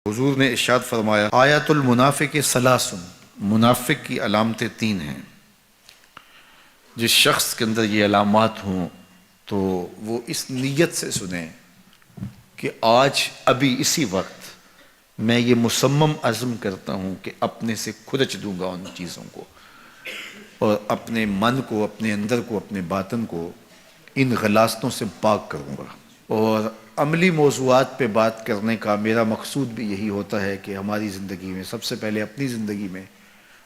حضور نے ارشاد فرمایا آیت المنافق ثلاثن، منافق کی علامتیں تین ہیں۔ جس شخص کے اندر یہ علامات ہوں تو وہ اس نیت سے سنیں کہ آج ابھی اسی وقت میں یہ مصمم عزم کرتا ہوں کہ اپنے سے کھرچ دوں گا ان چیزوں کو، اور اپنے من کو، اپنے اندر کو، اپنے باطن کو ان غلاظتوں سے پاک کروں گا۔ اور عملی موضوعات پہ بات کرنے کا میرا مقصود بھی یہی ہوتا ہے کہ ہماری زندگی میں، سب سے پہلے اپنی زندگی میں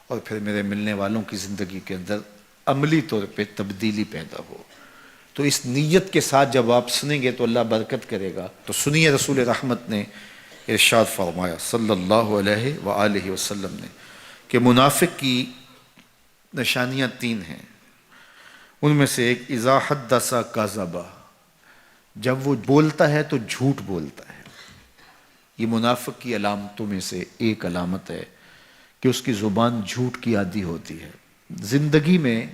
اور پھر میرے ملنے والوں کی زندگی کے اندر عملی طور پہ تبدیلی پیدا ہو۔ تو اس نیت کے ساتھ جب آپ سنیں گے تو اللہ برکت کرے گا۔ تو سنیے رسول رحمت نے ارشاد فرمایا صلی اللہ علیہ وآلہ وسلم نے کہ منافق کی نشانیاں تین ہیں۔ ان میں سے ایک اذا حدث کذب، جب وہ بولتا ہے تو جھوٹ بولتا ہے۔ یہ منافق کی علامتوں میں سے ایک علامت ہے کہ اس کی زبان جھوٹ کی عادی ہوتی ہے۔ زندگی میں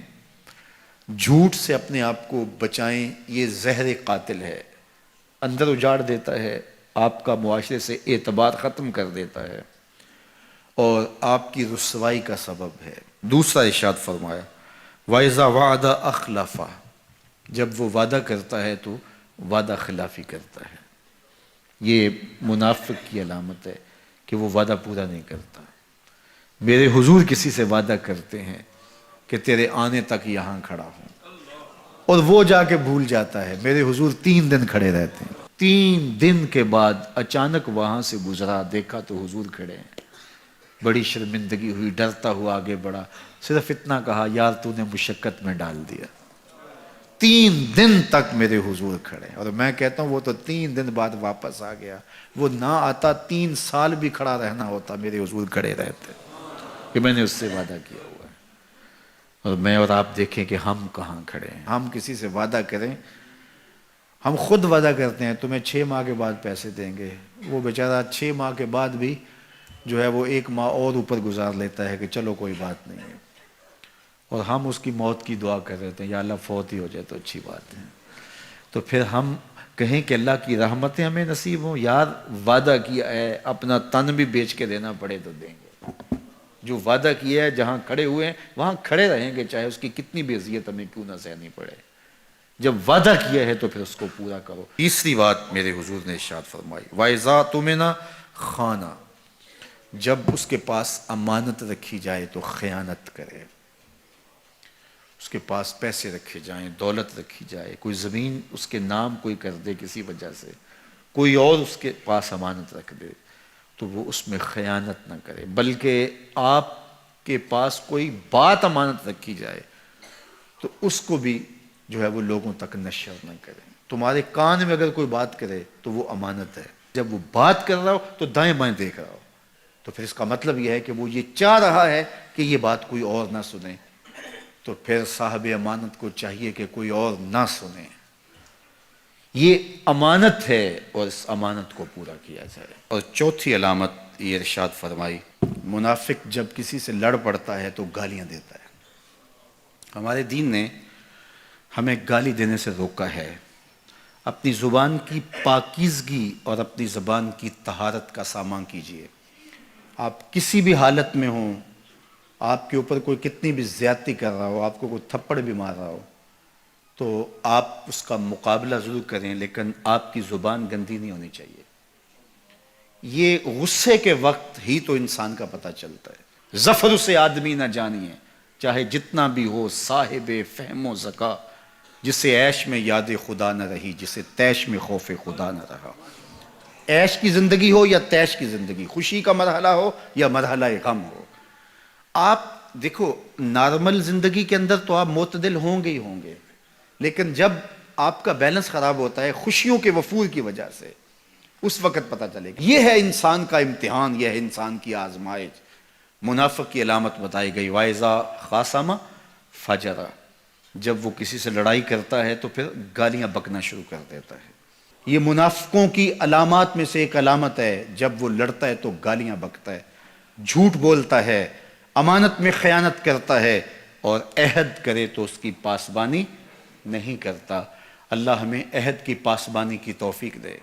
جھوٹ سے اپنے آپ کو بچائیں، یہ زہر قاتل ہے، اندر اجاڑ دیتا ہے، آپ کا معاشرے سے اعتبار ختم کر دیتا ہے اور آپ کی رسوائی کا سبب ہے۔ دوسرا ارشاد فرمایا وَإِذَا وَعَدَ أَخْلَفَ، جب وہ وعدہ کرتا ہے تو وعدہ خلافی کرتا ہے۔ یہ منافق کی علامت ہے کہ وہ وعدہ پورا نہیں کرتا۔ میرے حضور کسی سے وعدہ کرتے ہیں کہ تیرے آنے تک یہاں کھڑا ہوں، اور وہ جا کے بھول جاتا ہے۔ میرے حضور 3 دن کھڑے رہتے ہیں، 3 دن کے بعد اچانک وہاں سے گزرا، دیکھا تو حضور کھڑے ہیں۔ بڑی شرمندگی ہوئی، ڈرتا ہوا آگے بڑھا، صرف اتنا کہا یار تو نے مشقت میں ڈال دیا۔ 3 دن تک میرے حضور کھڑے، اور میں کہتا ہوں وہ تو 3 دن بعد واپس آ گیا۔ وہ نہ آتا 3 سال بھی کھڑا رہنا ہوتا، میرے حضور کھڑے رہتے کہ میں نے اس سے وعدہ کیا ہوا ہے۔ اور میں اور آپ دیکھیں کہ ہم کہاں کھڑے ہیں۔ ہم کسی سے وعدہ کریں، ہم خود وعدہ کرتے ہیں تمہیں 6 ماہ کے بعد پیسے دیں گے، وہ بیچارہ 6 ماہ کے بعد بھی جو ہے وہ 1 ماہ اور اوپر گزار لیتا ہے کہ چلو کوئی بات نہیں ہے، اور ہم اس کی موت کی دعا کر رہے تھے یا اللہ فوت ہی ہو جائے تو اچھی بات ہے۔ تو پھر ہم کہیں کہ اللہ کی رحمتیں ہمیں نصیب ہوں، یار وعدہ کیا ہے، اپنا تن بھی بیچ کے دینا پڑے تو دیں گے۔ جو وعدہ کیا ہے جہاں کھڑے ہوئے ہیں وہاں کھڑے رہیں گے، چاہے اس کی کتنی بھی اذیت ہمیں کیوں نہ سہنی پڑے۔ جب وعدہ کیا ہے تو پھر اس کو پورا کرو۔ تیسری بات میرے حضور نے ارشاد فرمائی وَإِذَا اؤْتُمِنَ خَانَ، جب اس کے پاس امانت رکھی جائے تو خیانت کرے۔ اس کے پاس پیسے رکھے جائیں، دولت رکھی جائے، کوئی زمین اس کے نام کوئی کر دے کسی وجہ سے، کوئی اور اس کے پاس امانت رکھ دے تو وہ اس میں خیانت نہ کرے، بلکہ آپ کے پاس کوئی بات امانت رکھی جائے تو اس کو بھی جو ہے وہ لوگوں تک نشر نہ کرے۔ تمہارے کان میں اگر کوئی بات کرے تو وہ امانت ہے، جب وہ بات کر رہا ہو تو دائیں بائیں دیکھ رہا ہو، تو پھر اس کا مطلب یہ ہے کہ وہ یہ چاہ رہا ہے کہ یہ بات کوئی اور نہ سنے، تو پھر صاحب امانت کو چاہیے کہ کوئی اور نہ سنے۔ یہ امانت ہے اور اس امانت کو پورا کیا جائے۔ اور چوتھی علامت یہ ارشاد فرمائی منافق جب کسی سے لڑ پڑتا ہے تو گالیاں دیتا ہے۔ ہمارے دین نے ہمیں گالی دینے سے روکا ہے۔ اپنی زبان کی پاکیزگی اور اپنی زبان کی طہارت کا سامان کیجیے۔ آپ کسی بھی حالت میں ہوں، آپ کے اوپر کوئی کتنی بھی زیادتی کر رہا ہو، آپ کو کوئی تھپڑ بھی مار رہا ہو، تو آپ اس کا مقابلہ ضرور کریں، لیکن آپ کی زبان گندی نہیں ہونی چاہیے۔ یہ غصے کے وقت ہی تو انسان کا پتہ چلتا ہے۔ ظفر سے آدمی نہ جانیے، چاہے جتنا بھی ہو صاحب فہم و ذکا، جسے عیش میں یاد خدا نہ رہی، جسے تیش میں خوف خدا نہ رہا۔ عیش کی زندگی ہو یا تیش کی زندگی، خوشی کا مرحلہ ہو یا مرحلہ غم ہو، آپ دیکھو نارمل زندگی کے اندر تو آپ معتدل ہوں گے ہی ہوں گے، لیکن جب آپ کا بیلنس خراب ہوتا ہے خوشیوں کے وفور کی وجہ سے، اس وقت پتہ چلے گا۔ یہ ہے انسان کا امتحان، یہ ہے انسان کی آزمائش۔ منافق کی علامت بتائی گئی وَإِذَا خَاصَمَ فَجَرَ، جب وہ کسی سے لڑائی کرتا ہے تو پھر گالیاں بکنا شروع کر دیتا ہے۔ یہ منافقوں کی علامات میں سے ایک علامت ہے، جب وہ لڑتا ہے تو گالیاں بکتا ہے، جھوٹ بولتا ہے، امانت میں خیانت کرتا ہے، اور عہد کرے تو اس کی پاسبانی نہیں کرتا۔ اللہ ہمیں عہد کی پاسبانی کی توفیق دے۔